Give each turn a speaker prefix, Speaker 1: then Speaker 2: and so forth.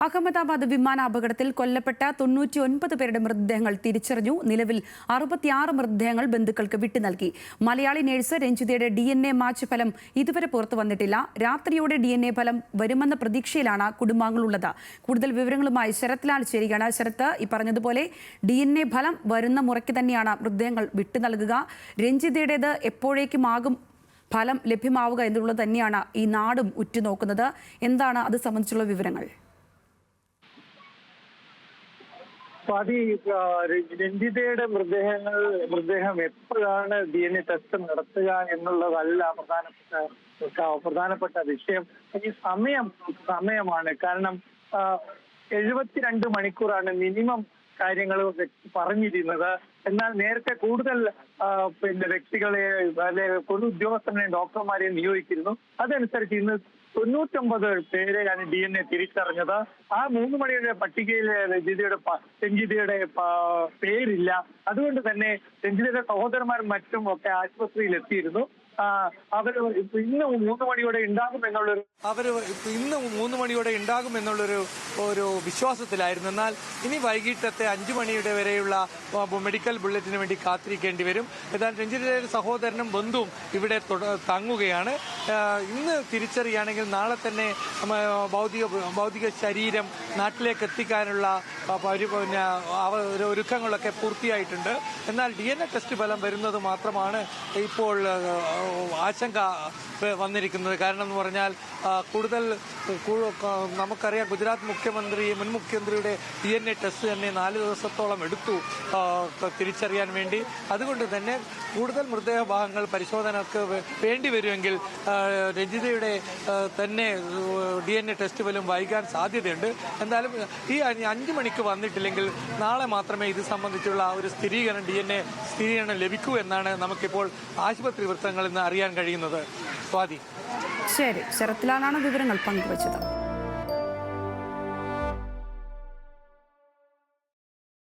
Speaker 1: അഹമ്മദാബാദ് വിമാനാപകടത്തിൽ കൊല്ലപ്പെട്ട 99 പേരുടെ മൃതദേഹങ്ങൾ തിരിച്ചറിഞ്ഞു. നിലവിൽ 66 മൃതദേഹങ്ങൾ ബന്ധുക്കൾക്ക് വിട്ടു നൽകി. മലയാളി നഴ്സ് രഞ്ജിതയുടെ DNA മാച്ച് ഫലം ഇതുവരെ പുറത്തു വന്നിട്ടില്ല. രാത്രിയോടെ DNA ഫലം വരുമെന്ന പ്രതീക്ഷയിലാണ് കുടുംബാംഗങ്ങളുള്ളത്. കൂടുതൽ വിവരങ്ങളുമായി ശരത് ലാൽ ചേരുകയാണ്. ശരത്ത്, ഈ പറഞ്ഞതുപോലെ DNA ഫലം വരുന്ന മുറയ്ക്ക് തന്നെയാണ് മൃതദേഹങ്ങൾ വിട്ടു നൽകുക. രഞ്ജിതയുടേത് എപ്പോഴേക്കുമാകും ഫലം ലഭ്യമാവുക എന്നുള്ളത് തന്നെയാണ് ഈ നാടും ഉറ്റുനോക്കുന്നത്. എന്താണ് അത് സംബന്ധിച്ചുള്ള വിവരങ്ങൾ?
Speaker 2: രഞ്ജിതയുടെ മൃതദേഹം എപ്പോഴാണ് DNA ടെസ്റ്റ് നടത്തുക എന്നുള്ളതല്ല പ്രധാനപ്പെട്ട വിഷയം. ഈ സമയമാണ്. കാരണം 72 മണിക്കൂറാണ് മിനിമം കാര്യങ്ങൾ പറഞ്ഞിരുന്നത്. എന്നാൽ നേരത്തെ കൂടുതൽ വ്യക്തികളെ പൊതു ഉദ്യോഗസ്ഥരെ ഡോക്ടർമാരെ നിയോഗിച്ചിരുന്നു. അതനുസരിച്ച് ഇന്ന് 99 പേരെയാണ് DNA തിരിച്ചറിഞ്ഞത്. ആ 3 മണിയുടെ പട്ടികയിൽ രഞ്ജിതയുടെ പേരില്ല. അതുകൊണ്ട് തന്നെ രഞ്ജിതയുടെ സഹോദരന്മാരും മറ്റും ഒക്കെ ആശുപത്രിയിൽ എത്തിയിരുന്നു. അവർ ഇന്ന് 3 മണിയോടെ ഉണ്ടാകുമെന്നുള്ളൊരു ഒരു വിശ്വാസത്തിലായിരുന്നു. എന്നാൽ ഇനി വൈകിട്ടത്തെ 5 മണിയുടെ വരെയുള്ള മെഡിക്കൽ ബുള്ളറ്റിന് വേണ്ടി കാത്തിരിക്കേണ്ടി വരും. എന്നാൽ രഞ്ജിതയുടെ സഹോദരനും ബന്ധുവും ഇവിടെ തങ്ങുകയാണ്. ഇന്ന് തിരിച്ചറിയുകയാണെങ്കിൽ നാളെ തന്നെ ഭൗതിക ശരീരം നാട്ടിലേക്ക് എത്തിക്കാനുള്ള ഒരുക്കങ്ങളൊക്കെ പൂർത്തിയായിട്ടുണ്ട്. എന്നാൽ DNA ടെസ്റ്റ് ഫലം വരുന്നത് മാത്രമാണ് ഇപ്പോൾ ആശങ്ക വന്നിരിക്കുന്നത്. കാരണം എന്ന് പറഞ്ഞാൽ കൂടുതൽ നമുക്കറിയാം, ഗുജറാത്ത് മുൻ മുഖ്യമന്ത്രിയുടെ DNA ടെസ്റ്റ് തന്നെ 4 ദിവസത്തോളം എടുത്തു തിരിച്ചറിയാൻ വേണ്ടി. അതുകൊണ്ട് തന്നെ കൂടുതൽ മൃതദേഹ ഭാഗങ്ങൾ പരിശോധനക്ക് വേണ്ടി വരുമെങ്കിൽ രഞ്ജിതയുടെ തന്നെ DNA ടെസ്റ്റ് ഫലം വൈകാൻ സാധ്യതയുണ്ട്. എന്തായാലും ഈ 5 മണിക്ക് വന്നിട്ടില്ലെങ്കിൽ നാളെ മാത്രമേ ഇത് സംബന്ധിച്ചുള്ള ഒരു സ്ഥിരീകരണം ലഭിക്കൂ എന്നാണ് നമുക്കിപ്പോൾ ആശുപത്രി വൃത്തങ്ങളിൽ നിന്ന് അറിയാൻ കഴിയുന്നത്. സ്വാതി.
Speaker 1: ശരി, ശരത് ലാലാണ് വിവരങ്ങൾ പങ്കുവച്ചത്.